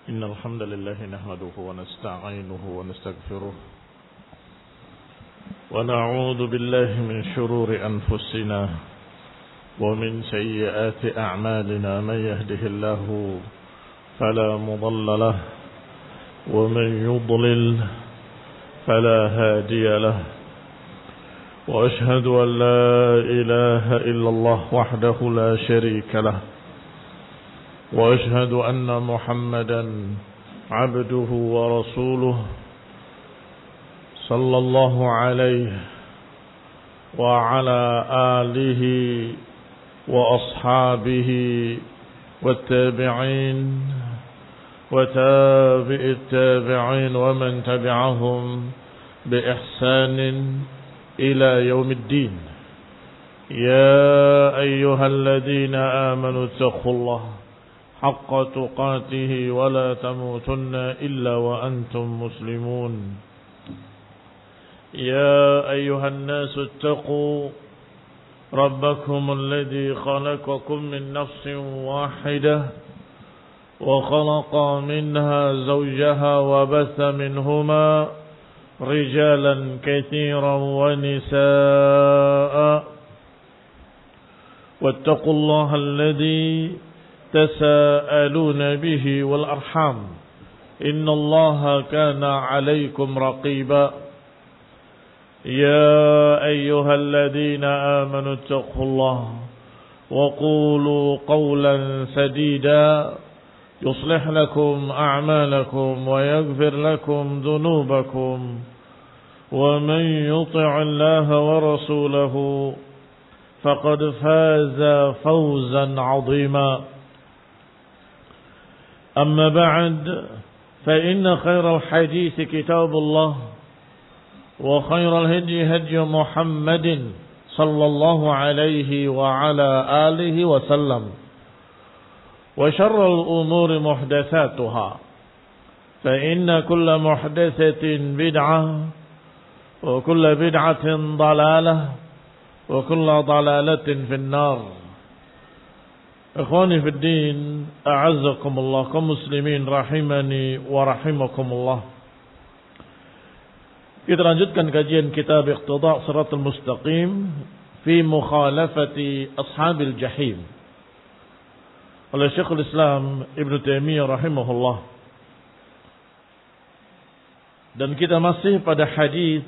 إن الحمد لله نحمده ونستعينه ونستغفره ونعوذ بالله من شرور أنفسنا ومن سيئات أعمالنا من يهده الله فلا مضل له ومن يضلل فلا هادي له وأشهد أن لا إله إلا الله وحده لا شريك له وأشهد أن محمدا عبده ورسوله صلى الله عليه وعلى آله وأصحابه والتابعين وتابع التابعين ومن تبعهم بإحسان إلى يوم الدين. يا أيها الذين آمنوا اتقوا الله حق تقاته ولا تموتن إلا وأنتم مسلمون. يا أيها الناس اتقوا ربكم الذي خلقكم من نفس واحدة وخلق منها زوجها وبث منهما رجالا كثيرا ونساء واتقوا الله الذي تساءلون به والأرحام إن الله كان عليكم رقيبا. يا أيها الذين آمنوا اتقوا الله وقولوا قولا سديدا يصلح لكم أعمالكم ويغفر لكم ذنوبكم ومن يطع الله ورسوله فقد فاز فوزا عظيما. أما بعد فإن خير الحديث كتاب الله وخير الهدي هدي محمد صلى الله عليه وعلى آله وسلم وشر الأمور محدثاتها فإن كل محدثة بدعة وكل بدعة ضلالة وكل ضلالة في النار. Ikhwani fi din, a'azzakumullah, kaum muslimin rahimani wa rahimakumullah. Kita lanjutkan kajian kitab Iqtida' Shiratal Mustaqim fi mukhalafati ashabil jahim oleh Syekhul Islam Ibn Taimiyah rahimahullah. Dan kita masih pada hadis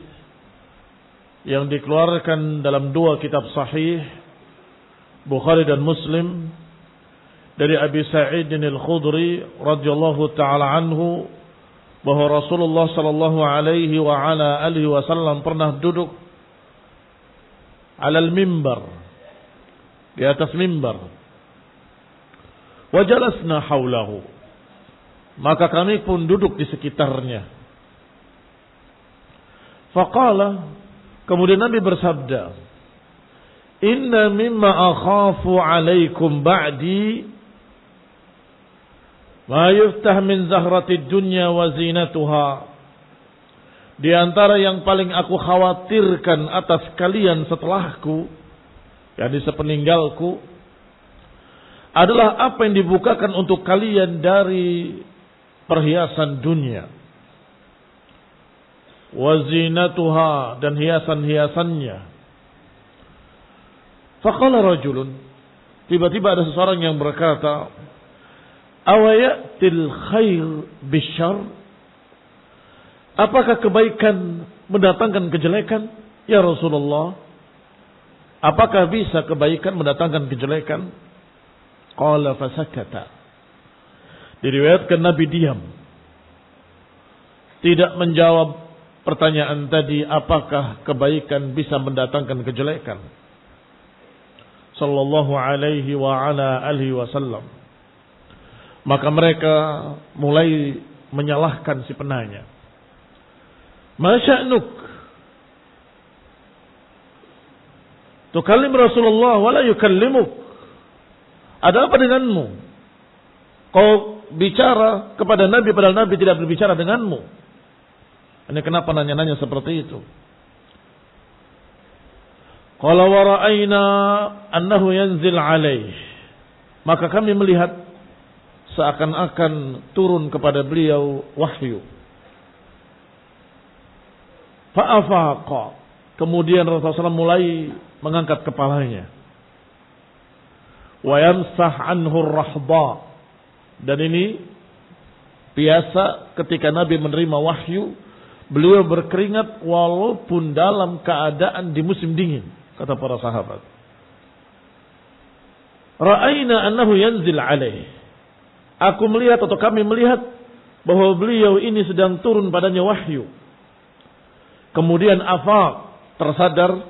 yang dikeluarkan dalam dua kitab sahih Bukhari dan Muslim dari Abi Sa'id Al-Khudri radhiyallahu taala anhu bahwa Rasulullah sallallahu alaihi wa ala alihi wasallam pernah duduk alal mimbar, di atas mimbar. Wa jalasna haulahu, maka kami pun duduk di sekitarnya. Faqala, kemudian Nabi bersabda, inna mimma akhafu alaikum ba'di ma yuftah min zahratid dunya wa zinatuha. Di antara yang paling aku khawatirkan atas kalian setelahku, yakni sepeninggalku, adalah apa yang dibukakan untuk kalian dari perhiasan dunia, wa zinatuha, dan hiasan-hiasannya. Faqala rajulun, tiba-tiba ada seseorang yang berkata, awayatil khair bisyarr, apakah kebaikan mendatangkan kejelekan? Ya Rasulullah, apakah bisa kebaikan mendatangkan kejelekan? Qala fasakata, diriwayatkan Nabi diam, tidak menjawab pertanyaan tadi, apakah kebaikan bisa mendatangkan kejelekan. Sallallahu alaihi wa ala alihi wasallam. Maka mereka mulai menyalahkan si penanya. Ma sya'nuk tukallim Rasulullah wa la yukallimuk. Ada apa denganmu? Kau bicara kepada Nabi padahal Nabi tidak berbicara denganmu. Ini kenapa nanya-nanya seperti itu? Qala wa ra'ayna annahu yanzil alaih. Maka kami melihat seakan-akan turun kepada beliau wahyu. Fa'afaqa. Kemudian Rasulullah SAW mulai mengangkat kepalanya. Wa yamsah anhu ar-rahba. Dan ini biasa ketika Nabi menerima wahyu, beliau berkeringat walaupun dalam keadaan di musim dingin, kata para sahabat. Ra'ayna annahu yanzil alaih. Aku melihat atau kami melihat bahwa beliau ini sedang turun padanya wahyu. Kemudian afaq, tersadar,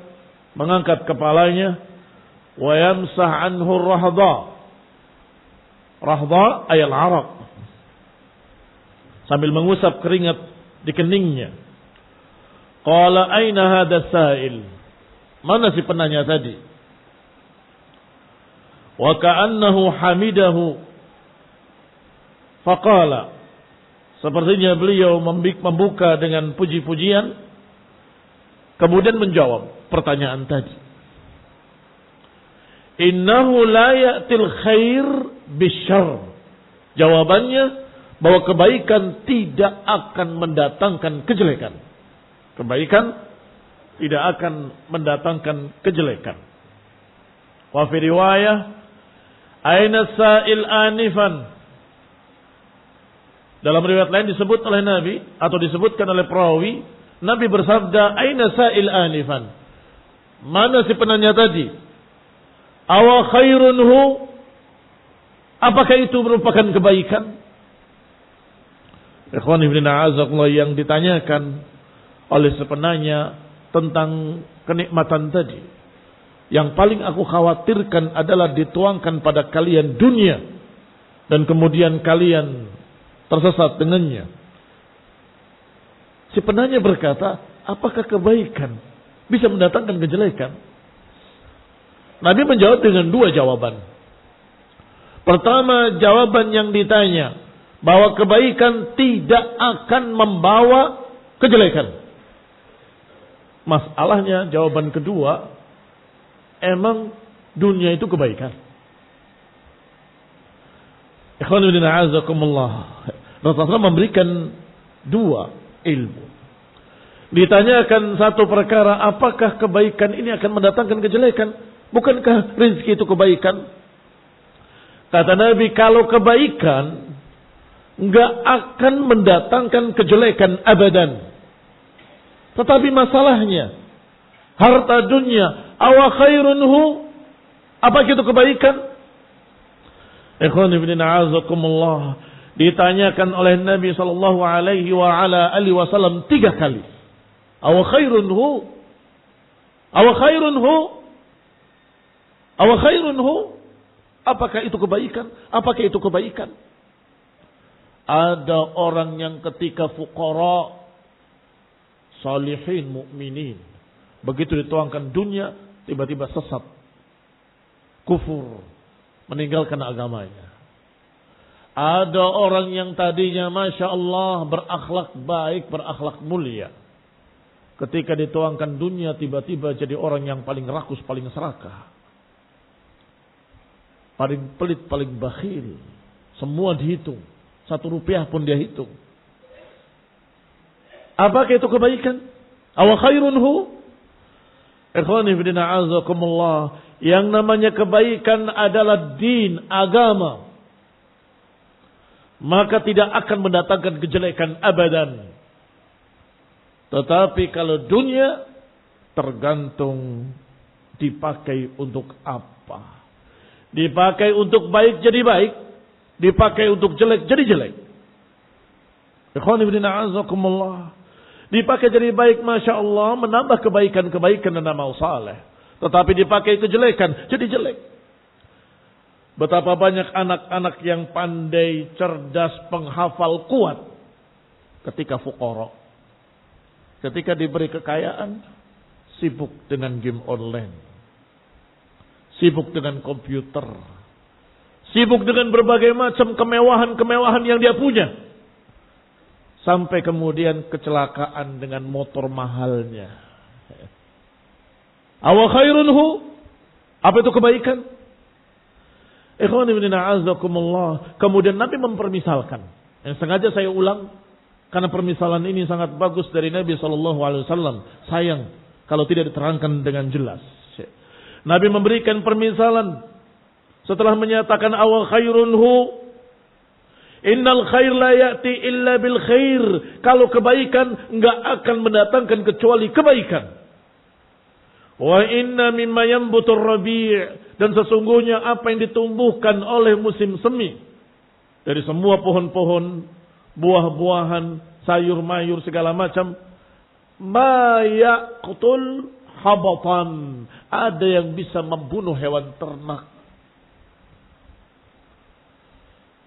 mengangkat kepalanya, wa yamsah anhu ar-rahda. Rahda ayal araq. Sambil mengusap keringat di keningnya. Qala aina hadha sa'il? Mana si penanya tadi? Wa ka'annahu hamidahu. Faqala. Sepertinya beliau membuka dengan puji-pujian. Kemudian menjawab pertanyaan tadi. Innahu la ya'til khair bisyarr. Jawabannya bahwa kebaikan tidak akan mendatangkan kejelekan. Kebaikan tidak akan mendatangkan kejelekan. Wa fi riwayah, aina sa'il anifan. Dalam riwayat lain disebut oleh Nabi atau disebutkan oleh perawi, Nabi bersabda, aina sa'il anifan. Mana si penanya tadi? Awa khairunhu. Apakah itu merupakan kebaikan? Ikhwan ibn a'azakullah, yang ditanyakan oleh sepenanya tentang kenikmatan tadi, yang paling aku khawatirkan adalah dituangkan pada kalian dunia dan kemudian kalian tersesat dengannya. Si penanya berkata, apakah kebaikan bisa mendatangkan kejelekan? Nabi menjawab dengan dua jawaban. Pertama, jawaban yang ditanya, bahwa kebaikan tidak akan membawa kejelekan. Masalahnya, jawaban kedua, emang dunia itu kebaikan. Ikhwan fillah a'azakumullah. Rasulullah memberikan dua ilmu. Ditanyakan satu perkara, apakah kebaikan ini akan mendatangkan kejelekan? Bukankah rezeki itu kebaikan? Kata Nabi, kalau kebaikan enggak akan mendatangkan kejelekan abadan. Tetapi masalahnya, harta dunia, awa khairunhu, apa itu kebaikan? Ikhwan ibn a'azakumullah, ditanyakan oleh Nabi sallallahu alaihi wa ala alihi wasallam 3 kali. Awa khairunhu, awa khairunhu, awa khairunhu, apakah itu kebaikan? Apakah itu kebaikan? Ada orang yang ketika fuqara, salihin, mukminin, begitu dituangkan dunia, tiba-tiba sesat, kufur, meninggalkan agamanya. Ada orang yang tadinya Masya Allah berakhlak baik, berakhlak mulia, ketika dituangkan dunia, tiba-tiba jadi orang yang paling rakus, paling serakah, paling pelit, paling bakhil. Semua dihitung. 1 rupiah pun dia hitung. Apakah itu kebaikan? Awa khairunhu? Ikhwani fillah a'azakumullah, yang namanya kebaikan adalah din, agama. Maka tidak akan mendatangkan kejelekan abadan. Tetapi kalau dunia, tergantung dipakai untuk apa. Dipakai untuk baik jadi baik, dipakai untuk jelek jadi jelek. Ikhwan ibn a'azakumullah, dipakai jadi baik, Masya Allah, menambah kebaikan-kebaikan dan amal saleh. Tetapi dipakai kejelekan jadi jelek. Betapa banyak anak-anak yang pandai, cerdas, penghafal, kuat, ketika fuqara, ketika diberi kekayaan, sibuk dengan game online, sibuk dengan komputer, sibuk dengan berbagai macam kemewahan-kemewahan yang dia punya. Sampai kemudian kecelakaan dengan motor mahalnya. Awa khairunhu? Apa itu kebaikan? Ikhwani fillah a'azzakumullah. Kemudian Nabi mempermisalkan. Yang sengaja saya ulang karena permisalan ini sangat bagus dari Nabi SAW. Sayang kalau tidak diterangkan dengan jelas. Nabi memberikan permisalan setelah menyatakan awal khairun hu. Innal khair la ya'ti illa bil khair. Kalau kebaikan enggak akan mendatangkan kecuali kebaikan. Wa inna mimma yanbutur rabi'. Dan sesungguhnya apa yang ditumbuhkan oleh musim semi. Dari semua pohon-pohon, buah-buahan, sayur-mayur, segala macam. Ma yaqtul habatan. Ada yang bisa membunuh hewan ternak.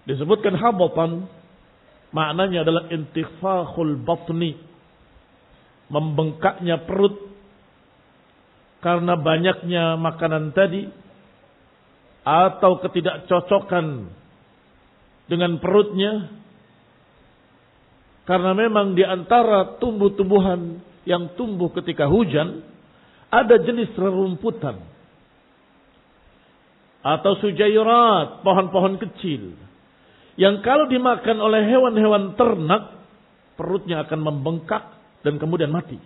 Disebutkan habatan. Maknanya adalah intifakhul batni. Membengkaknya perut. Karena banyaknya makanan tadi. Atau ketidakcocokan dengan perutnya. Karena memang di antara tumbuh-tumbuhan yang tumbuh ketika hujan, ada jenis rerumputan. Atau sujairat, pohon-pohon kecil. Yang kalau dimakan oleh hewan-hewan ternak, perutnya akan membengkak dan kemudian mati.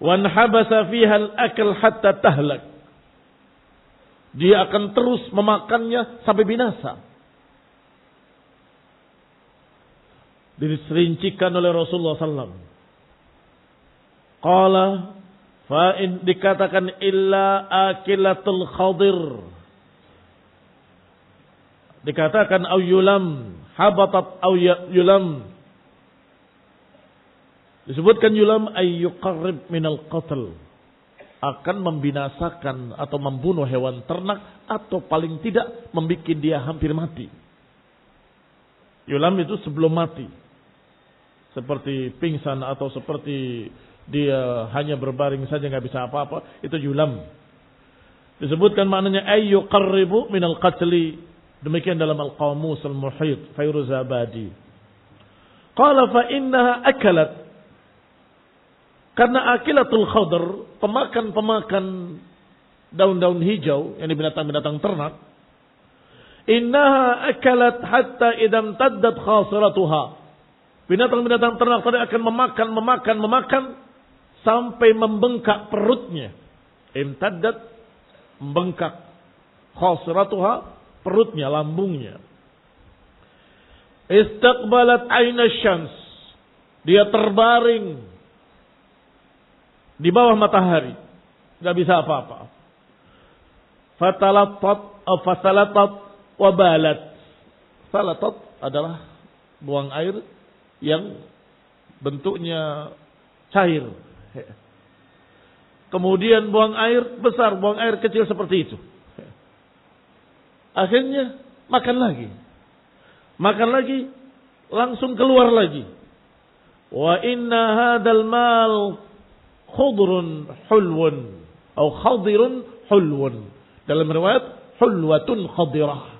Wan habasa fiha al-akl hatta tahlak. Dia akan terus memakannya sampai binasa. Diserincikan oleh Rasulullah SAW. Qala fa'in dikatakan illa akilatul khadir. Dikatakan au yulam habatat au yulam. Disebutkan yulam ay yuqarrib minal qatl. Akan membinasakan atau membunuh hewan ternak atau paling tidak membuat dia hampir mati. Yulam itu sebelum mati. Seperti pingsan atau seperti dia hanya berbaring saja nggak bisa apa-apa, itu yulam. Disebutkan maknanya ay yuqarribu minal qatli. Demikian dalam Al-Qamus Al-Muhit Fairuzabadi. Qala fa innaha akalat. Karena akilatul khadr, pemakan-pemakan daun-daun hijau, yang binatang-binatang ternak, innaha akalat hatta idam taddat khasiratuha. Binatang-binatang ternak tadi akan memakan sampai membengkak perutnya. Imtaddat, membengkak. Khasiratuha, perutnya, lambungnya. Istiqbalat aina syams. Dia terbaring di bawah matahari, nggak bisa apa-apa. Fasalatat wabalat. Salatat adalah buang air yang bentuknya cair. Kemudian buang air besar, buang air kecil seperti itu. Akhirnya makan lagi, langsung keluar lagi. Wa inna hadal mal khudrun hulwun atau khadirun hulwun. Dalam riwayat hulwatun khadirah.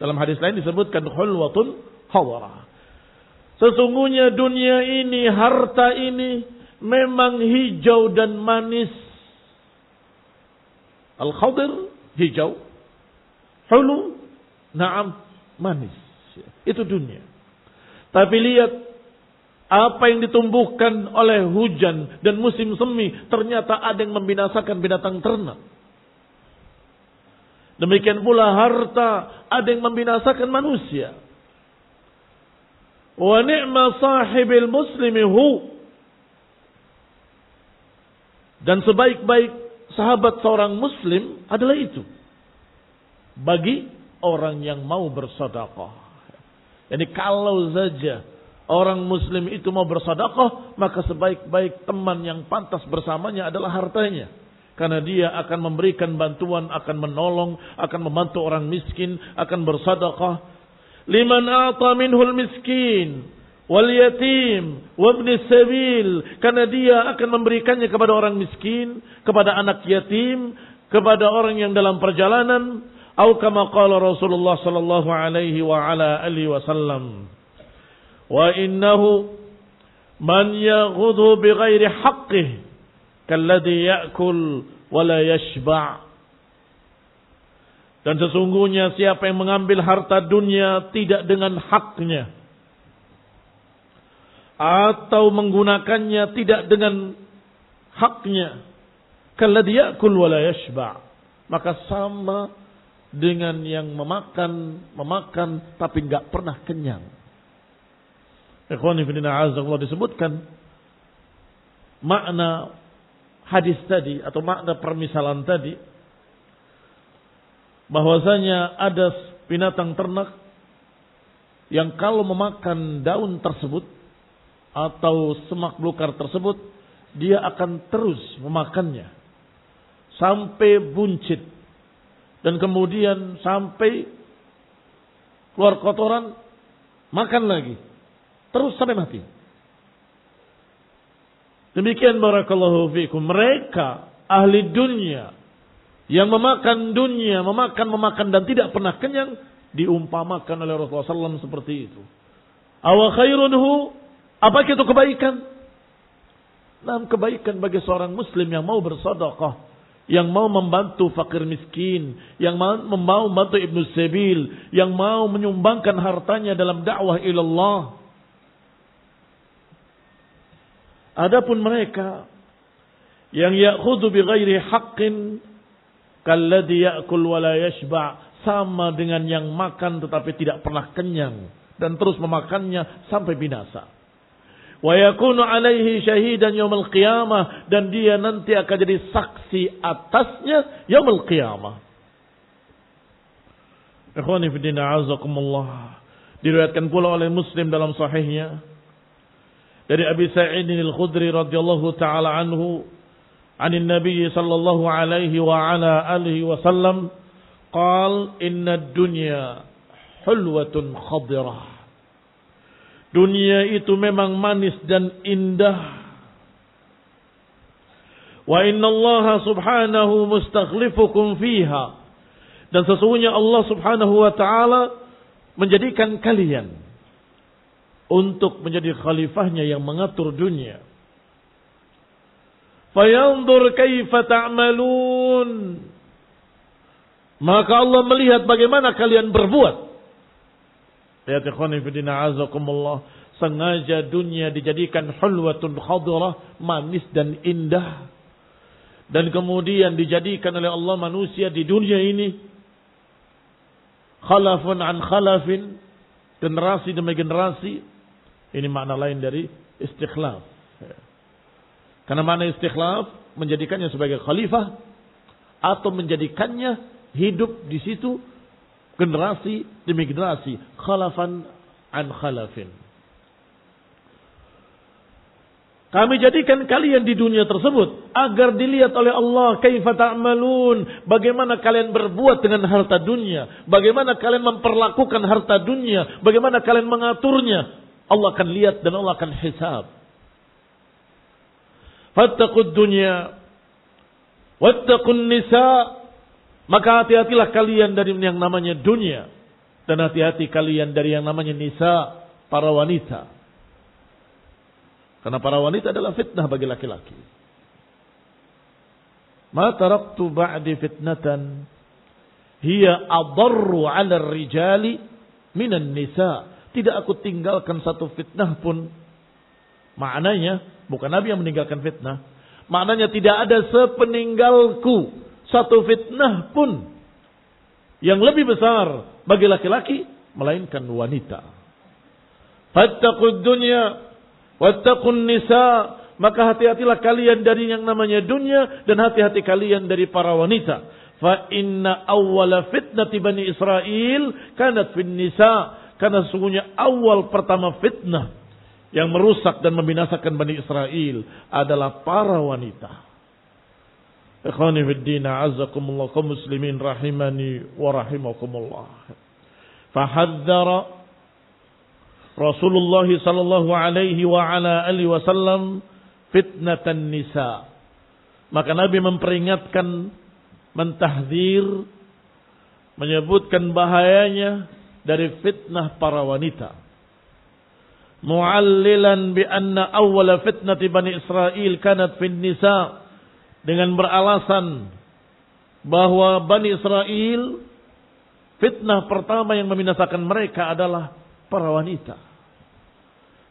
Dalam hadis lain disebutkan hulwatun khadirah. Sesungguhnya dunia ini, harta ini memang hijau dan manis. Al-khadir hijau, hulu na'am manis. Itu dunia. Tapi lihat apa yang ditumbuhkan oleh hujan dan musim semi, ternyata ada yang membinasakan binatang ternak. Demikian pula harta, ada yang membinasakan manusia. Wa ni'ma sahibil muslimi hu. Dan sebaik-baik sahabat seorang muslim adalah itu. Bagi orang yang mau bersedekah. Jadi kalau saja orang muslim itu mau bersedekah, maka sebaik-baik teman yang pantas bersamanya adalah hartanya. Karena dia akan memberikan bantuan, akan menolong, akan membantu orang miskin, akan bersedekah. Liman a'ta minhul miskin wal yatim wa ibn sabil. Karena dia akan memberikannya kepada orang miskin, kepada anak yatim, kepada orang yang dalam perjalanan. Atau kama qala Rasulullah sallallahu alaihi wa ala alihi wasallam. Wa innahu man yaghudhu bighairi haqqihi kalladhi ya'kul wa la yashba'. Dan sesungguhnya siapa yang mengambil harta dunia tidak dengan haknya, atau menggunakannya tidak dengan haknya, kalladzi ya'kul wa la yashba', maka sama dengan yang memakan tapi enggak pernah kenyang. Ikhwani fillah, azza disebutkan makna hadis tadi atau makna permisalan tadi, bahwasanya ada binatang ternak yang kalau memakan daun tersebut atau semak belukar tersebut, dia akan terus memakannya sampai buncit, dan kemudian sampai keluar kotoran, makan lagi, terus sampai mati. Demikian barakallahu fikum, mereka ahli dunia yang memakan dunia, memakan dan tidak pernah kenyang, diumpamakan oleh Rasulullah SAW seperti itu. Awa khairunhu, apakah itu kebaikan? Nah, kebaikan bagi seorang muslim yang mau bersedekah, yang mau membantu fakir miskin, yang mau membantu ibnu sabil, yang mau menyumbangkan hartanya dalam dakwah ilallah. Adapun mereka yang ya'khudhu bighairi haqqin kalladzi ya'kul wa la yashba', sama dengan yang makan tetapi tidak pernah kenyang dan terus memakannya sampai binasa. Wa yakunu alaihi syahidan yaumil qiyamah, dan dia nanti akan jadi saksi atasnya yaumil qiyamah. Ikhwani fi din, a'azakumullah. Diriwayatkan pula oleh Muslim dalam sahihnya dari Abi Sa'id al-Khudri radhiyallahu taala anhu, عن النبي صلى الله عليه وعلى آله وسلم قال إن الدنيا حلوة خضرة. Dunia itu memang manis dan indah. Wa inna Allah subhanahu mustakhlifukum fiha. Dan sesungguhnya Allah subhanahu wa ta'ala menjadikan kalian untuk menjadi khalifahnya yang mengatur dunia. Fayanzur kaifa ta'malun. Maka Allah melihat bagaimana kalian berbuat. Ya ikhwani fillah, azakumullah, sengaja dunia dijadikan hulwatun khadirah, manis dan indah. Dan kemudian dijadikan oleh Allah manusia di dunia ini khalafun an khalafin, generasi demi generasi. Ini makna lain dari istikhlaf. Karena makna istikhlaf menjadikannya sebagai khalifah atau menjadikannya hidup di situ generasi demi generasi, khalafan an khalafin. Kami jadikan kalian di dunia tersebut agar dilihat oleh Allah kaifa ta'malun, bagaimana kalian berbuat dengan harta dunia, bagaimana kalian memperlakukan harta dunia, bagaimana kalian mengaturnya. Allah akan lihat dan Allah akan hisab. Fattaqud dunya wattaqun nisa, maka hati-hatilah kalian dari yang namanya dunia, dan hati-hati kalian dari yang namanya nisa, para wanita. Karena para wanita adalah fitnah bagi laki-laki. Ma taraktu ba'di fitnatan hiya adarru 'ala ar-rijali minan nisa. Tidak aku tinggalkan satu fitnah pun. Maknanya bukan Nabi yang meninggalkan fitnah. Maknanya tidak ada sepeninggalku satu fitnah pun yang lebih besar bagi laki-laki melainkan wanita. Fattaqud dunya wattaqun nisa, maka hati-hatilah kalian dari yang namanya dunia dan hati-hati kalian dari para wanita. Fa inna awwala fitnati bani Israil kanat fin nisa, karena sesungguhnya awal pertama fitnah yang merusak dan membinasakan Bani Israel adalah para wanita. Ikhwani fid din, a'azzakumullah, kaum muslimin rahimani wa rahimakumullah. Fahadzara Rasulullah sallallahu alaihi wa ala alihi wasallam fitnatan nisa. Maka Nabi memperingatkan, mentahdzir, menyebutkan bahayanya dari fitnah para wanita. Mu'allilan bi anna awwala fitnati Bani Israil kanat fin nisa, dengan beralasan bahwa Bani Israel, fitnah pertama yang membinasakan mereka adalah para wanita.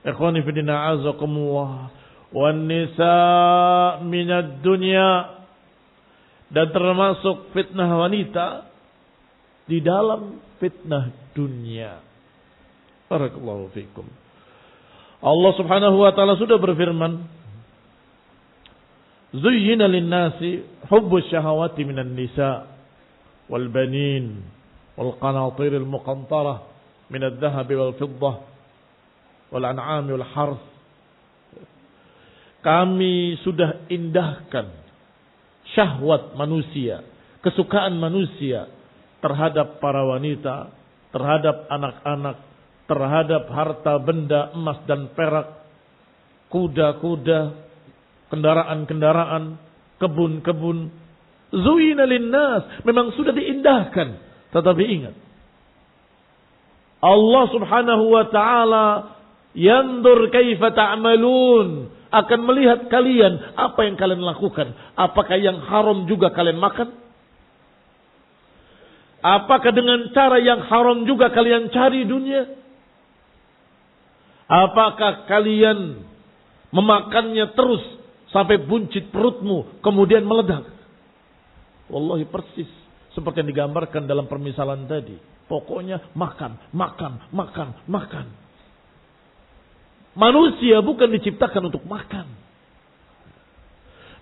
Ikhwani fi din a'azakumullah, wan nisa minad dunya, dan termasuk fitnah wanita di dalam fitnah dunia. Barakallahu fikum. Allah Subhanahu wa taala sudah berfirman, "Zuyyina lin-nasi hubbus syahawati minan nisa wal banin wal qanatiril muqantarah minadh dhahabi wal fiddah wal an'ami wal harth." Kami sudah indahkan syahwat manusia, kesukaan manusia terhadap para wanita, terhadap anak-anak, terhadap harta benda emas dan perak, kuda-kuda, kendaraan-kendaraan, kebun-kebun. Zuyina linnas, memang sudah diindahkan. Tetapi ingat, Allah Subhanahu wa taala yandur kaifa ta'malun, akan melihat kalian apa yang kalian lakukan. Apakah yang haram juga kalian makan? Apakah dengan cara yang haram juga kalian cari dunia? Apakah kalian memakannya terus sampai buncit perutmu kemudian meledak? Wallahi persis seperti yang digambarkan dalam permisalan tadi. Pokoknya makan, makan, makan, makan. Manusia bukan diciptakan untuk makan.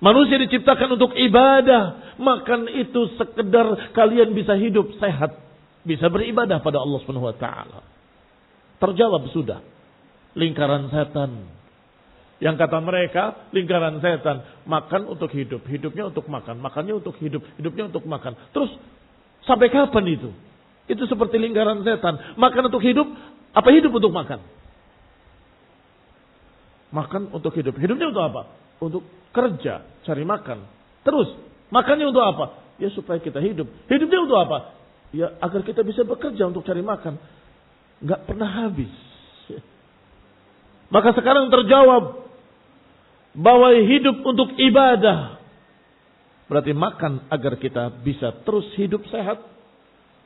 Manusia diciptakan untuk ibadah. Makan itu sekedar kalian bisa hidup sehat, bisa beribadah pada Allah Subhanahu wa taala. Terjawab sudah. Lingkaran setan. Yang kata mereka, lingkaran setan. Makan untuk hidup, hidupnya untuk makan, makannya untuk hidup, hidupnya untuk makan. Terus sampai kapan itu? Itu seperti lingkaran setan. Makan untuk hidup, apa hidup untuk makan? Makan untuk hidup. Hidupnya untuk apa? Untuk kerja, cari makan. Terus, makannya untuk apa? Ya supaya kita hidup. Hidupnya untuk apa? Ya agar kita bisa bekerja untuk cari makan. Gak pernah habis. Maka sekarang terjawab bahwa hidup untuk ibadah berarti makan agar kita bisa terus hidup sehat.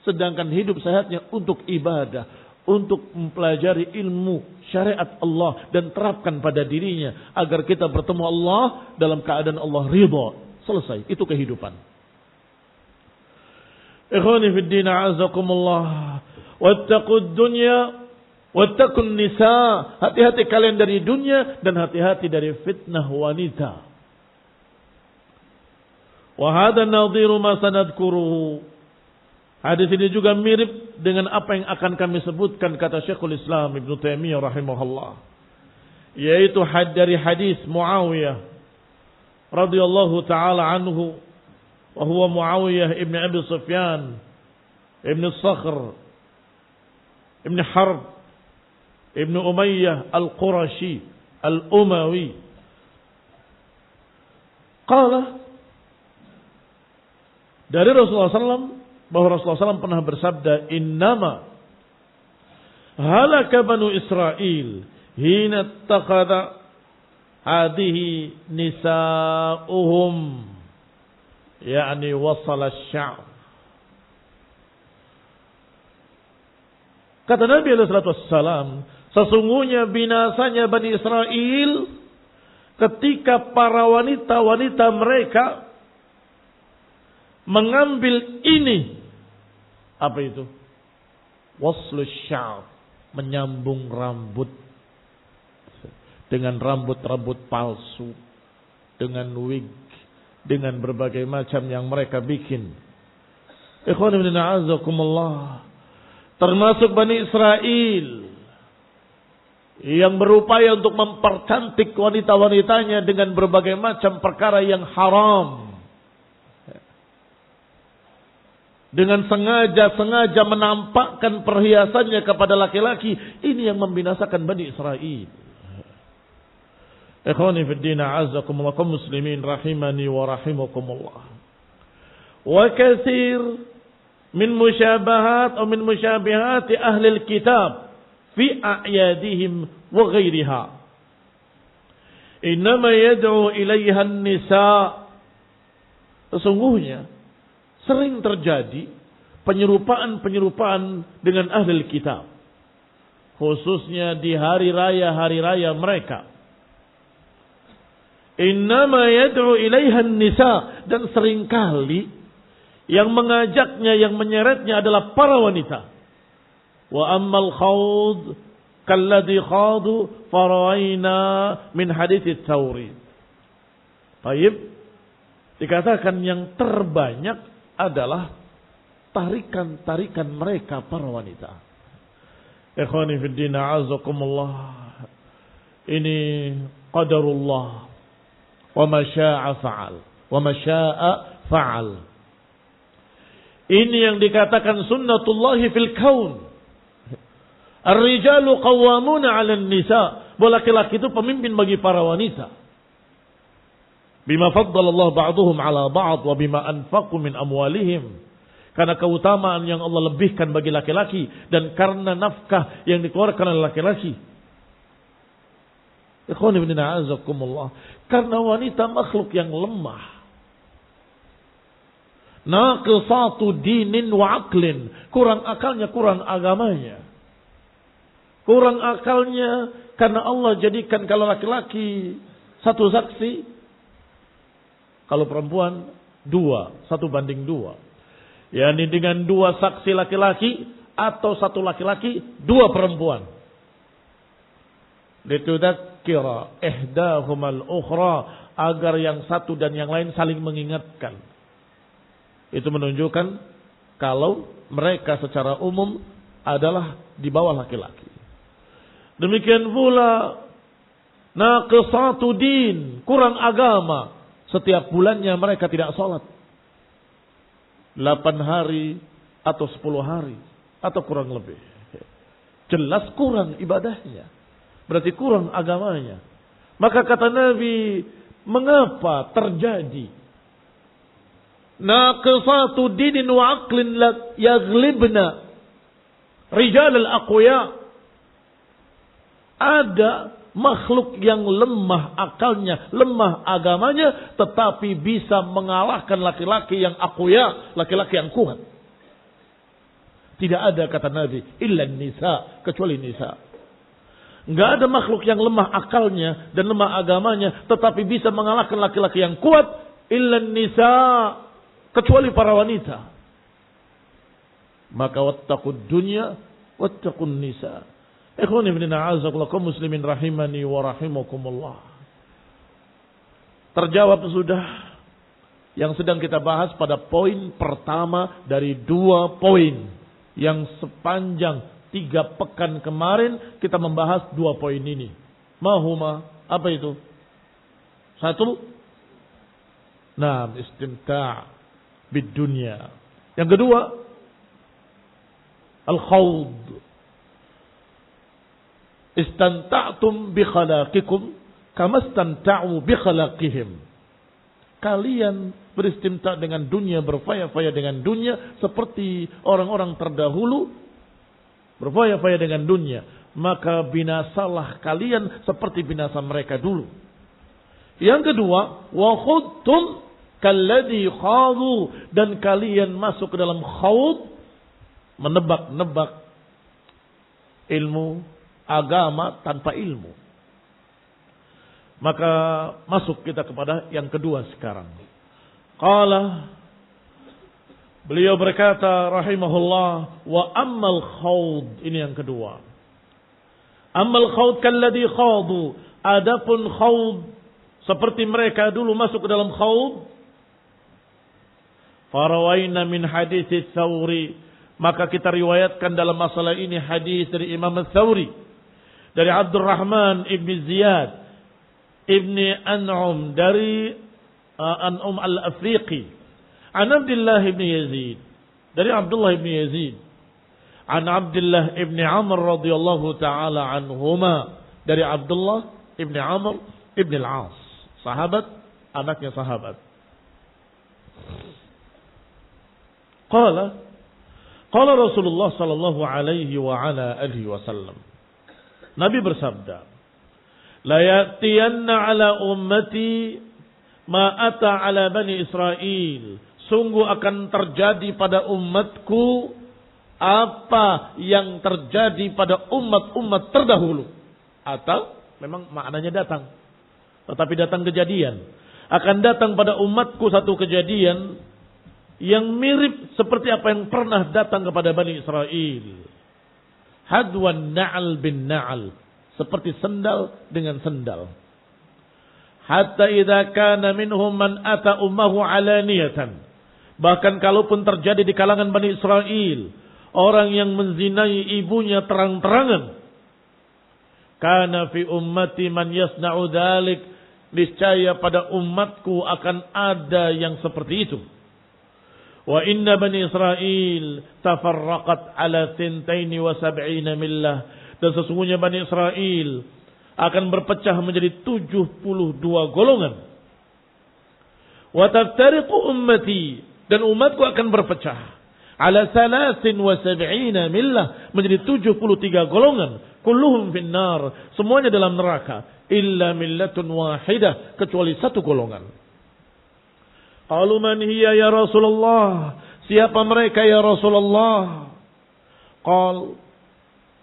Sedangkan hidup sehatnya untuk ibadah, untuk mempelajari ilmu syariat Allah dan terapkan pada dirinya agar kita bertemu Allah dalam keadaan Allah ridha. Selesai, itu kehidupan. Ikhwani fid din a'azakumullah, wattaqud dunya wattaqun nisa. Hati-hati kalian dari dunia dan hati-hati dari fitnah wanita. Wa hadha nadhiru ma sanadkuruhu. Hadis ini juga mirip dengan apa yang akan kami sebutkan, kata Syekhul Islam Ibnu Taimiyah rahimahullah, yaitu dari hadis Muawiyah radhiyallahu taala anhu, wa huwa Muawiyah ibn Abi Sufyan ibn Sakhr ibn Harb ibn Umayyah al-Qurashi al-Umawi. Qala, dari Rasulullah SAW, bahwa Rasulullah SAW pernah bersabda, innama halaka banu Israel hina taqada hadihi nisa'uhum, yakni wasala sya'b. Kata Nabi SAW, sesungguhnya binasanya Bani Israel ketika para wanita-wanita mereka mengambil ini. Apa itu? Waslus sya'b, menyambung rambut dengan rambut-rambut palsu, dengan wig, dengan berbagai macam yang mereka bikin. Ikhwan ibn a'azakumullah, termasuk Bani Israel yang berupaya untuk mempercantik wanita-wanitanya dengan berbagai macam perkara yang haram, dengan sengaja menampakkan perhiasannya kepada laki-laki. Ini yang membinasakan Bani Israel. Ikhwani fid din a'azzakumullah, kaum muslimin rahimani wa rahimakumullah. Wa katsir min musyabahat atau min musyabihati ahli al-kitab fi a'yadihim wa ghairiha innama yad'u ilayha an-nisa Sesungguhnya sering terjadi penyerupaan-penyerupaan dengan ahli kitab. Khususnya di hari raya mereka. Innama yad'u ilaihan nisa. Dan seringkali yang mengajaknya, yang menyeretnya adalah para wanita. Wa ammal khawd kalladhi khadu farawaina min hadits Tsauri. Baik, dikatakan yang terbanyak adalah tarikan-tarikan mereka para wanita. Ikhwani fid din, a'azakumullah. Ini qadarullah. Wa ma syaa fa'al. Wa ma syaa fa'al. Ini yang dikatakan sunnatullahi fil kaun. Ar-rijalu qawwamuna 'alan nisa. Bahwa laki-laki itu pemimpin bagi para wanita. Bima faddalallahu ba'duhum 'ala ba'd wa bima anfaqu min amwalihim. Karena keutamaan yang Allah lebihkan bagi laki-laki dan karena nafkah yang dikeluarkan oleh laki-laki. Ikhwan ibn a'azakumullah. Karena wanita makhluk yang lemah. Naqisatu dinin wa aqlin. Kurang akalnya, kurang agamanya. Kurang akalnya karena Allah jadikan kalau laki-laki satu saksi, kalau perempuan 2, 1:2. Yani dengan 2 saksi laki-laki atau 1 laki-laki, 2 perempuan. Litudzakkira ihdahumal ukhra, agar yang satu dan yang lain saling mengingatkan. Itu menunjukkan kalau mereka secara umum adalah di bawah laki-laki. Demikian pula naqisatu din, kurang agama. Setiap bulannya mereka tidak sholat. 8 hari atau 10 hari atau kurang lebih. Jelas kurang ibadahnya. Berarti kurang agamanya. Maka kata Nabi, mengapa terjadi naqisatu dinin wa aqlin yaglibna rijal al-aqwiya? Ada makhluk yang lemah akalnya, lemah agamanya, tetapi bisa mengalahkan laki-laki yang aqwiya, laki-laki yang kuat. Tidak ada, kata Nabi, illa nisa, kecuali nisa. Enggak ada makhluk yang lemah akalnya dan lemah agamanya, tetapi bisa mengalahkan laki-laki yang kuat, illa nisa, kecuali para wanita. Maka wattaqud dunya wattaqun nisa. Ikhwan ibn a'azakullah, kaum muslimin rahimani wa rahimakumullah. Terjawab sudah yang sedang kita bahas pada poin pertama dari 2 poin yang sepanjang 3 pekan kemarin kita membahas 2 poin ini. Mahuma, apa itu? 1, istimta' bid dunya. Yang kedua, al-khawd. Istanta'tum bi khalaqikum kama istanta'u bi khalaqihim. Kalian beristimta' dengan dunia, berfaya-faya dengan dunia seperti orang-orang terdahulu berfaya-faya dengan dunia, maka binasalah kalian seperti binasa mereka dulu. Yang kedua, wa khudtum kalladhi khadu, dan kalian masuk ke dalam khawd, menebak-nebak ilmu agama tanpa ilmu. Maka masuk kita kepada yang kedua sekarang. Qala, beliau berkata rahimahullah, wa ammal khawd, ini yang kedua. Ammal khawd kalladhi khawdu, adapun khawd seperti mereka dulu masuk ke dalam khawd. Farawaina min hadits Tsauri, maka kita riwayatkan dalam masalah ini hadis dari Imam Tsauri, dari Abdurrahman ibn Ziyad ibni An'um, dari An'um al-Afriqi, an Abdullah ibn Yazid, dari Abdullah ibn Yazid, an Abdullah ibn Amr radhiyallahu ta'ala anhuma, dari Abdullah ibn Amr ibn al-As, sahabat, anaknya sahabat. Qala Rasulullah sallallahu alaihi wa ala alihi wasallam, Nabi bersabda, la ya'tiyanna ala ummati ma'ata ala bani Israel, sungguh akan terjadi pada umatku apa yang terjadi pada umat-umat terdahulu. Atau memang maknanya datang, tetapi datang kejadian. Akan datang pada umatku satu kejadian yang mirip seperti apa yang pernah datang kepada Bani Israel. Hadwan na'al bin na'al, seperti sendal dengan sendal. Hatta idza kana minhum man ata ummahu alaniyatan, bahkan kalaupun terjadi di kalangan Bani Israel orang yang menzinai ibunya terang-terangan, kana fi ummati man yasna'u dzalik, niscaya pada umatku akan ada yang seperti itu. Wa inna Bani Israel tafarraqat ala 72 millah, dan sesungguhnya Bani Israel akan berpecah menjadi 72 golongan. Wa taftariqu ummati, dan umatku akan berpecah ala 73 millah, menjadi 73 golongan. Kulluhum finnar, semuanya dalam neraka, illa millatun wahidah, kecuali satu golongan. Qalu man hiya ya Rasulullah, siapa mereka ya Rasulullah? Qal,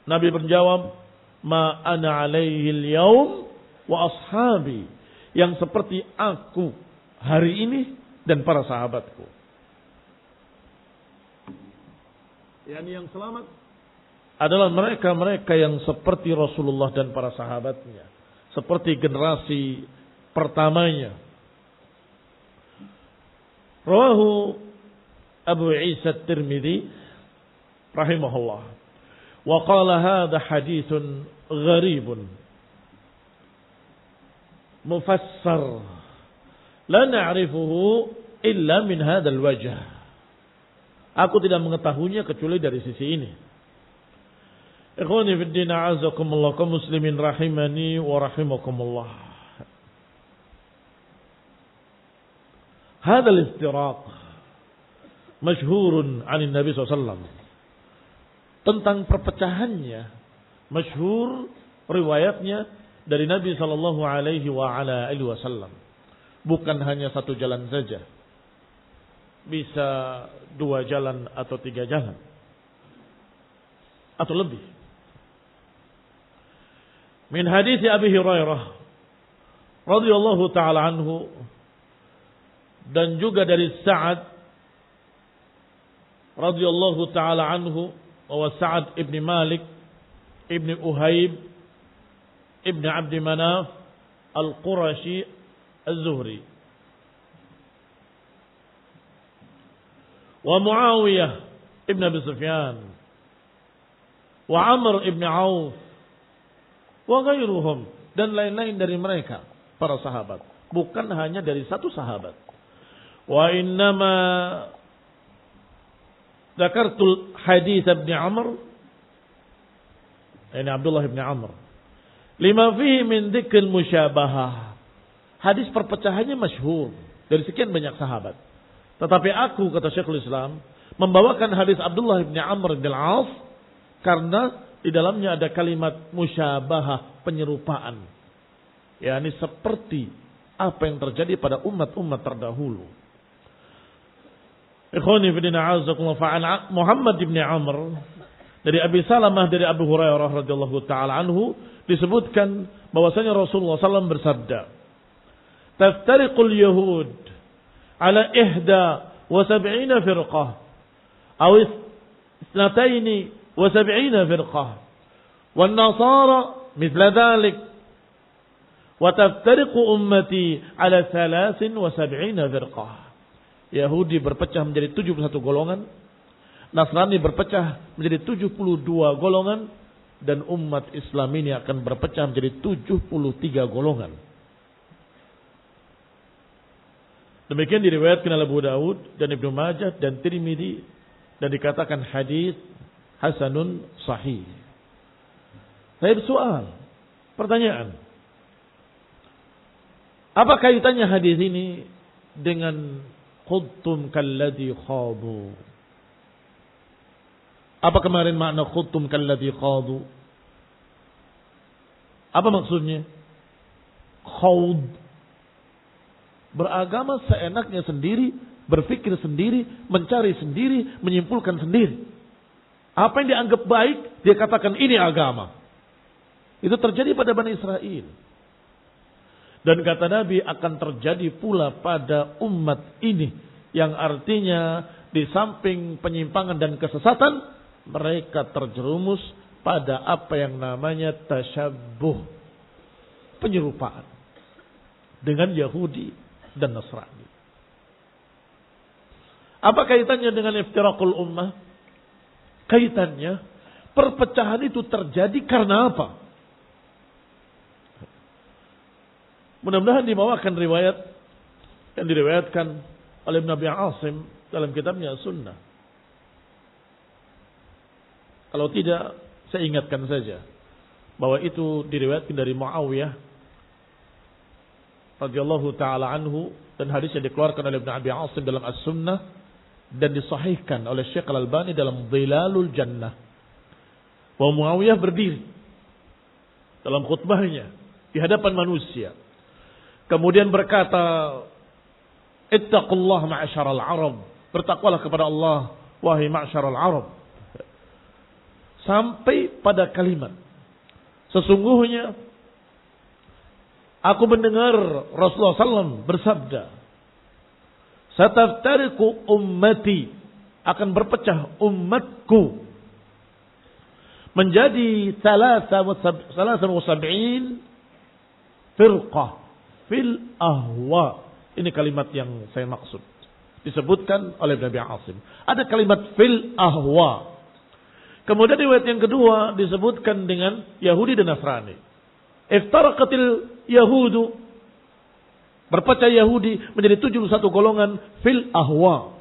Nabi menjawab, ma ana alaihi al-yaum wa ashabi, yang seperti aku hari ini dan para sahabatku. Yani yang selamat adalah mereka-mereka yang seperti Rasulullah dan para sahabatnya, seperti generasi pertamanya. Rawahu Abu Isa At-Tirmidzi rahimahullah wa qala hadha haditsun gharibun mufassar la na'rifuhu illa min hadzal wajh. Aku tidak mengetahuinya kecuali dari sisi ini. Ikhwani fid din, a'azakumullah, kaum muslimin rahimani wa rahimakumullah. Hadal istiraq masyhurun 'an Nabi SAW. Tentang perpecahannya masyhur riwayatnya dari Nabi sallallahu alaihi wa ala alihi wasallam. Bukan hanya satu jalan saja, bisa 2 jalan atau 3 jalan atau lebih. Min hadits Abi Hurairah radhiyallahu taala anhu, dan juga dari Sa'ad radhiyallahu taala anhu, wa Sa'ad ibn Malik ibn Uhayb ibn Abd Manaf al-Qurashi az-Zuhri, wa Muawiyah ibn Abi Sufyan, wa Amr ibn Auf, wa ghairuhum, dan lain-lain dari mereka para sahabat, bukan hanya dari satu sahabat. Wa innama dzakartul hadits Ibn Amr, ini Abdullah ibn Amr, lima fihi min dzikril musyabahah. Hadis perpecahannya masyhur dari sekian banyak sahabat. Tetapi aku, kata Syekhul Islam, membawakan hadis Abdullah ibn Amr bin Al-As karena di dalamnya ada kalimat musyabahah, penyerupaan. yakni seperti apa yang terjadi pada umat-umat terdahulu. Ikhwani fi din a'azzakumullah, fa'an Muhammad bin Amr dari Abi Salamah dari Abu Hurairah radhiyallahu taala anhu disebutkan bahwasanya Rasulullah SAW bersabda, "Taftariqul yahud ala 71 firqah aw 72 firqah wan nasara mithla dhalik wa taftariqu ummati ala 73 firqah." Yahudi berpecah menjadi 71 golongan, Nasrani berpecah menjadi 72 golongan, dan umat Islam ini akan berpecah menjadi 73 golongan. Demikian diriwayatkan oleh Abu Daud dan Ibnu Majah dan Tirmidzi, dan dikatakan hadis hasanun sahih. Saya bersoal, pertanyaan, apa kaitannya hadis ini dengan khuttum kalladhi khadu? Apa kemarin makna khuttum kalladhi khadu? Apa maksudnya? Khawd. Beragama seenaknya sendiri, berpikir sendiri, mencari sendiri, menyimpulkan sendiri. Apa yang dianggap baik, dia katakan ini agama. Itu terjadi pada Bani Israel. Dan kata Nabi akan terjadi pula pada umat ini. Yang artinya di samping penyimpangan dan kesesatan, mereka terjerumus pada apa yang namanya tasyabbuh. Penyerupaan. Dengan Yahudi dan Nasrani. Apa kaitannya dengan iftiraqul ummah? Kaitannya, perpecahan itu terjadi karena apa? Mudah-mudahan dibawakan riwayat yang diriwayatkan oleh Ibn Abi Asim dalam kitabnya Sunnah. Kalau tidak, saya ingatkan saja bahwa itu diriwayatkan dari Muawiyah radhiyallahu taala anhu, dan hadisnya dikeluarkan oleh Ibn Abi Asim dalam As-Sunnah dan disahihkan oleh Syekh Al-Albani dalam Dhilalul Jannah. Bahwa Muawiyah berdiri dalam khutbahnya di hadapan manusia, kemudian berkata, "Ittaqullah ma'asyaral Arab." Bertakwalah kepada Allah, wahai ma'asyaral Arab. Sampai pada kalimat, sesungguhnya aku mendengar Rasulullah SAW bersabda, "Sataftariqu ummati," akan berpecah umatku menjadi 73 firqah fil ahwa. Ini kalimat yang saya maksud. Disebutkan oleh Nabi Asim. Ada kalimat fil ahwa. Kemudian riwayat yang kedua disebutkan dengan Yahudi dan Nasrani. Iftaraqatil Yahudu, berpecah Yahudi menjadi 71 golongan fil ahwa.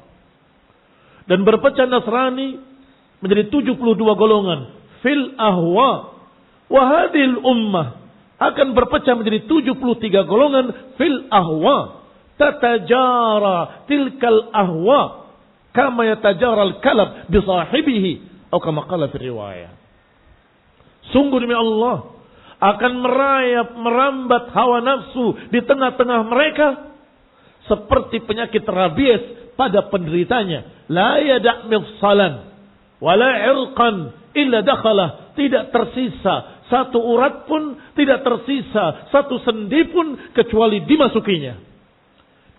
Dan berpecah Nasrani menjadi 72 golongan fil ahwa. Wa hadhil ummah akan berpecah menjadi 73 golongan fil ahwa. Tatajara tilkal ahwa kama yatajara al-kalab bi sahibihi atau kama qala fi riwayah. Sungguh demi Allah, akan merayap merambat hawa nafsu di tengah-tengah mereka seperti penyakit rabies pada penderitanya. La yada' mifsalan wala irqan illa dakhalah. Tidak tersisa satu urat pun, tidak tersisa satu sendi pun kecuali dimasukinya.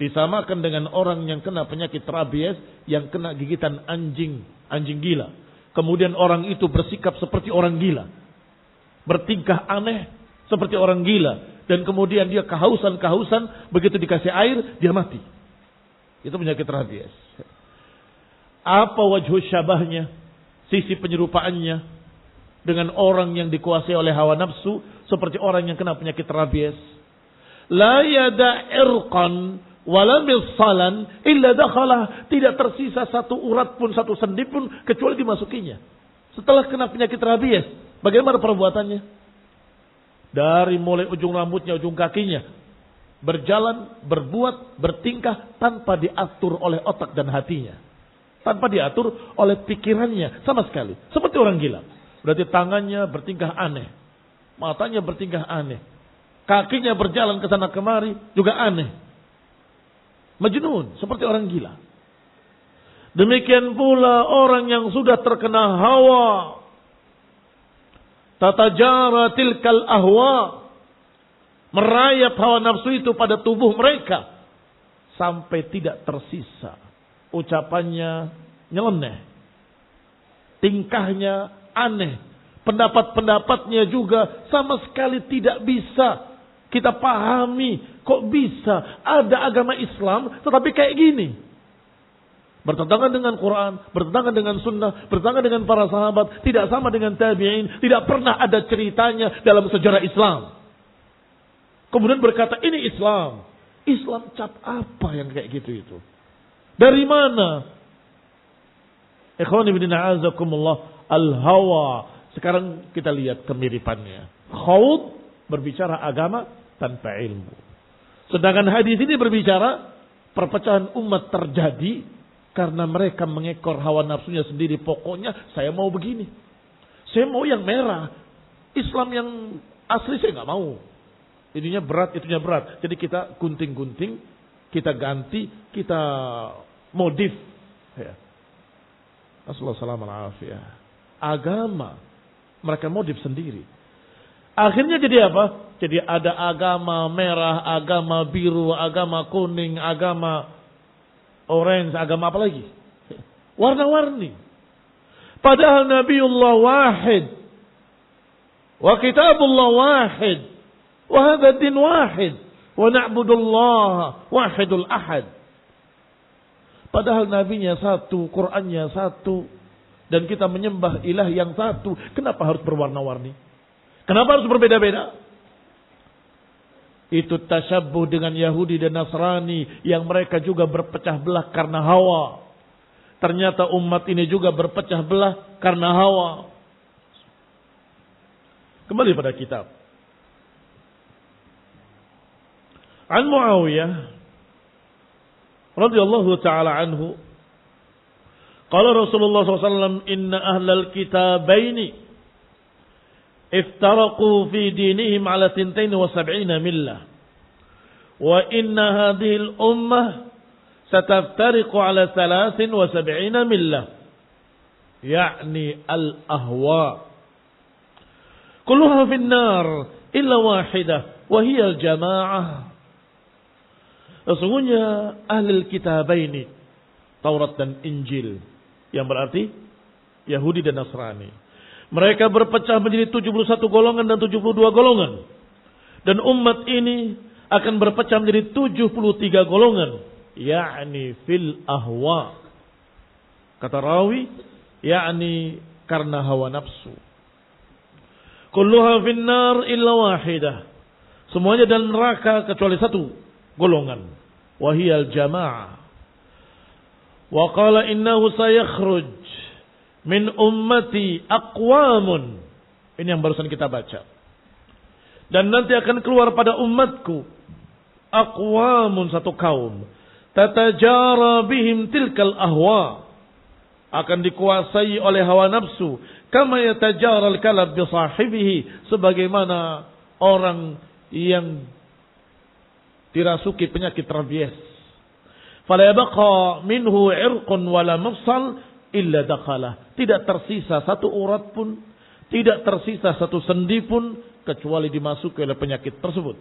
Disamakan dengan orang yang kena penyakit rabies, yang kena gigitan anjing gila. Kemudian orang itu bersikap seperti orang gila, bertingkah aneh seperti orang gila, dan kemudian dia kehausan, begitu dikasih air dia mati. Itu penyakit rabies. Apa wajhu syabahnya, sisi penyerupaannya dengan orang yang dikuasai oleh hawa nafsu, seperti orang yang kena penyakit rabies. La yada irqan wala milsalan illa dakhalah. Tidak tersisa satu urat pun, satu sendi pun kecuali dimasukinya. Setelah kena penyakit rabies, bagaimana perbuatannya? Dari mulai ujung rambutnya, ujung kakinya, berjalan, berbuat, bertingkah tanpa diatur oleh otak dan hatinya, tanpa diatur oleh pikirannya sama sekali, seperti orang gila. Berarti tangannya bertingkah aneh, matanya bertingkah aneh, kakinya berjalan ke sana kemari juga aneh. Majnun, seperti orang gila. Demikian pula orang yang sudah terkena hawa. Tatajara tilkal ahwa. Merayap hawa nafsu itu pada tubuh mereka. Sampai tidak tersisa. Ucapannya nyeleneh. Tingkahnya aneh. Pendapat-pendapatnya juga sama sekali tidak bisa kita pahami. Kok bisa ada agama Islam tetapi kayak gini? Bertentangan dengan Quran, bertentangan dengan sunnah, bertentangan dengan para sahabat, tidak sama dengan tabi'in, tidak pernah ada ceritanya dalam sejarah Islam. Kemudian berkata ini Islam. Islam cap apa yang kayak gitu itu? Dari mana? Ikhwani bidina azakumullah, al-hawa. Sekarang kita lihat kemiripannya. Khawd berbicara agama tanpa ilmu. Sedangkan hadis ini berbicara perpecahan umat terjadi karena mereka mengekor hawa nafsunya sendiri. Pokoknya saya mau begini. Saya mau yang merah. Islam yang asli saya nggak mau. Ininya berat, itunya berat. Jadi kita gunting-gunting kita ganti, kita modif. Ya. Assalamualaikum. Agama mereka modif sendiri. Akhirnya jadi apa? Jadi ada agama merah, agama biru, agama kuning, agama orange, agama apa lagi? Warna-warni. Padahal Nabiullah wahid. Wa kitabullah wahid. Wa hadha din wahid. Wa na'budullah wahidul ahad. Padahal nabinya satu, Qur'annya satu, dan kita menyembah ilah yang satu. Kenapa harus berwarna-warni? Kenapa harus berbeda-beda? Itu tasyabbuh dengan Yahudi dan Nasrani yang mereka juga berpecah belah karena hawa. Ternyata umat ini juga berpecah belah karena hawa. Kembali pada kitab. An Muawiyah radhiyallahu ta'ala anhu, qala Rasulullah SAW, inna ahlal kitabaini iftaraqu fi dinihim ala 72 millah. Wa inna hadhil ummah ستفترق على 73 ملة يعني الأهواء كلها في النار إلا واحدة وهي الجماعة. Sesungguhnya ahli kitabaini, Taurat dan Injil, yang berarti Yahudi dan Nasrani, mereka berpecah menjadi 71 golongan dan 72 golongan. Dan umat ini akan berpecah menjadi 73 golongan. Yakni fil ahwa. Kata rawi, yakni karena hawa nafsu. Kulluha fin nar illa wahidah. Semuanya dalam neraka kecuali satu golongan. Wahiyal jamaah. Wa qala innahu sayakhruj min ummati aqwamun. Ini yang barusan kita baca. Dan nanti akan keluar pada umatku aqwamun, satu kaum, tatajara bihim tilkal ahwa, akan dikuasai oleh hawa nafsu, kama yatajara al-kalab bi sahibihi, sebagaimana orang yang dirasuki penyakit rabies. Fala yabqa minhu irqun wala mafsal illa dakhalah. Tidak tersisa satu urat pun, tidak tersisa satu sendi pun kecuali dimasuki oleh penyakit tersebut.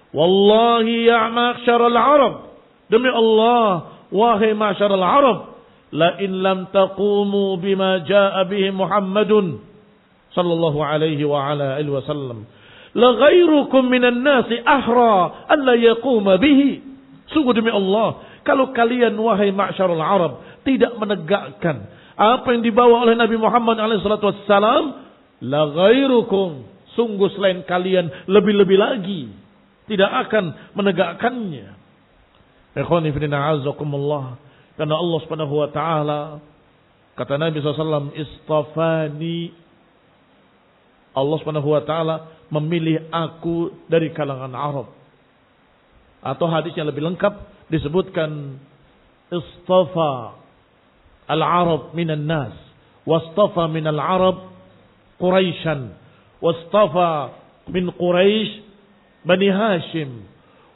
Wallahi ya ma'syaral Arab, demi Allah, wahai ma'syaral Arab, la in lam taqumu bima jaa bihi Muhammadun sallallahu alaihi wa ala alihi wasallam, la ghairukum minan nasi ahra an la yaquma bihi. Sungguh demi Allah, kalau kalian wahai ma'syaral Arab tidak menegakkan apa yang dibawa oleh Nabi Muhammad alaihi salatu wassalam, la ghairukum, sungguh selain kalian lebih-lebih lagi tidak akan menegakkannya. Ikhwani fillah azakumullah. Karena Allah Subhanahu wa taala, kata Nabi SAW, istafani, Allah Subhanahu wa taala memilih aku dari kalangan Arab. Atau hadis yang lebih lengkap disebutkan istafa al-Arab minan nas, wastafa minal Arab Quraisyan, wastafa min Quraisy Bani Hashim,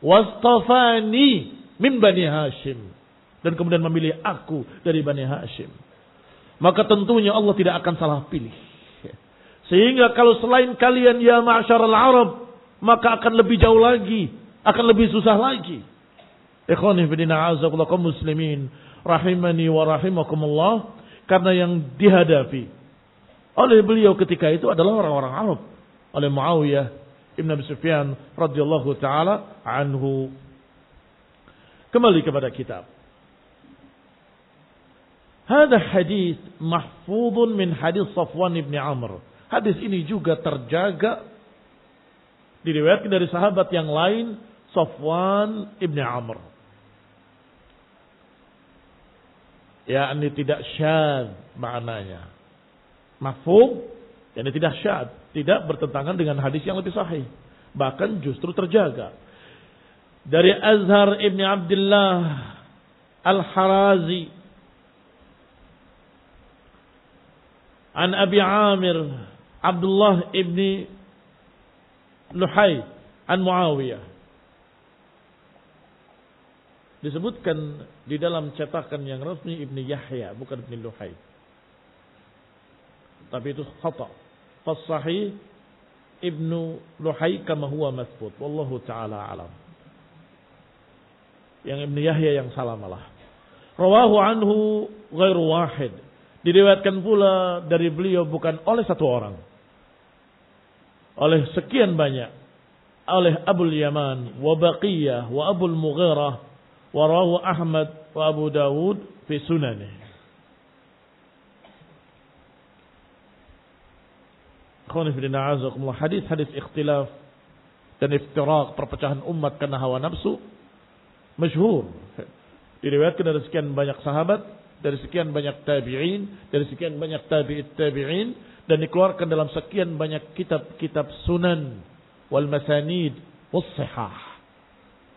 wastafani min Bani Hashim, dan kemudian memilih aku dari Bani Hashim. Maka tentunya Allah tidak akan salah pilih. Sehingga kalau selain kalian ya ma'syaral Arab, maka akan lebih jauh lagi, akan lebih susah lagi. Ikhwani fillah a'azakumullah kaum muslimin rahimani wa rahimakumullah, karena yang dihadapi oleh beliau ketika itu adalah orang-orang Arab, oleh Muawiyah Ibn Abi Sufyan radhiyallahu taala anhu. Kembali kepada kitab. Hadha hadis mahfudun min hadis Safwan ibn Amr. Hadis ini juga terjaga, diriwayatkan dari sahabat yang lain, Safwan ibn Amr. yakni tidak syadz maknanya. Mahfuz yakni tidak syadz, tidak bertentangan dengan hadis yang lebih sahih, bahkan justru terjaga. Dari Azhar ibn Abdullah Al-Harazi an Abi Amir Abdullah ibn Luhay an Muawiyah. disebutkan di dalam cetakan yang resmi Ibnu Yahya, bukan Ibnu Luhai. Tapi itu khata. Fas-sahih Ibnu Luhai kama huwa mathbut. Wallahu ta'ala alam. Yang Ibnu Yahya yang salah malah. Rawahu anhu ghairu wahid. Diriwayatkan pula dari beliau bukan oleh satu orang. Oleh sekian banyak. Oleh Abul Yaman, wa Baqiyah, wa Abul Mughirah, wa rawahu Ahmad wa Abu Dawud fi sunanih. Hadis-hadis ikhtilaf dan iftiraq, perpecahan umat karena hawa nafsu masyhur. Diriwayatkan dari sekian banyak sahabat, dari sekian banyak tabi'in, dari sekian banyak tabi'it tabi'in, dan dikeluarkan dalam sekian banyak kitab-kitab sunan wal masanid was sihah.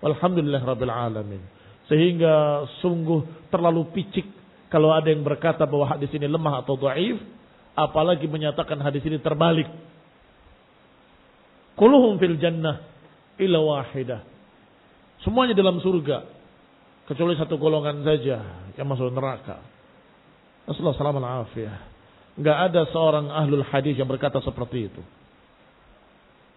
Walhamdulillah rabbil alamin. Sehingga sungguh terlalu picik kalau ada yang berkata bahwa hadis ini lemah atau dhaif, apalagi menyatakan hadis ini terbalik. Kulluhum fil jannah illa wahidah. Semuanya dalam surga kecuali satu golongan saja yang masuk neraka. Nasallahu alaihi wasallam. Enggak ada seorang ahlul hadis yang berkata seperti itu.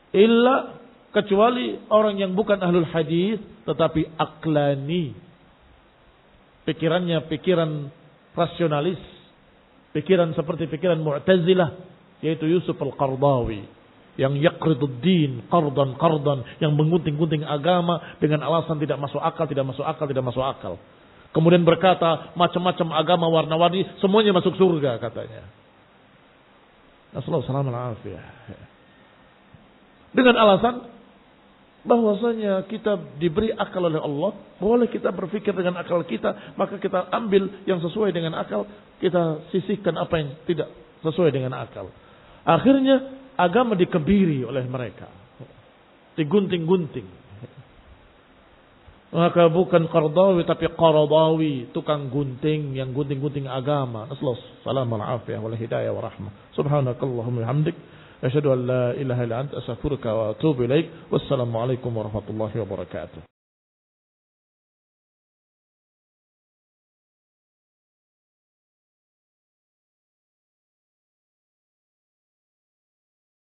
Illa kecuali orang yang bukan ahlul hadis tetapi aklani. Pikirannya pikiran rasionalis, pikiran seperti pikiran Mu'tazilah, yaitu Yusuf Al-Qardawi yang yaqridud din qardan, yang menggunting-gunting agama dengan alasan tidak masuk akal. Kemudian berkata macam-macam agama warna-warni semuanya masuk surga katanya. Nasallallahu alaihi wasallam. Dengan alasan bahwasanya kita diberi akal oleh Allah, boleh kita berpikir dengan akal kita, maka kita ambil yang sesuai dengan akal, kita sisihkan apa yang tidak sesuai dengan akal. Akhirnya agama dikebiri oleh mereka, digunting-gunting. Maka bukan Qardawi tapi Qaradawi, tukang gunting yang gunting-gunting agama. Nasallallahu alaihi wasallam wal hidayah wa rahmah. Subhanakallahumma wa bihamdik, asyhadu an la ilaha illa anta, astaghfiruka wa atubu ilaik. Wassalamu alaikum warahmatullahi wabarakatuh.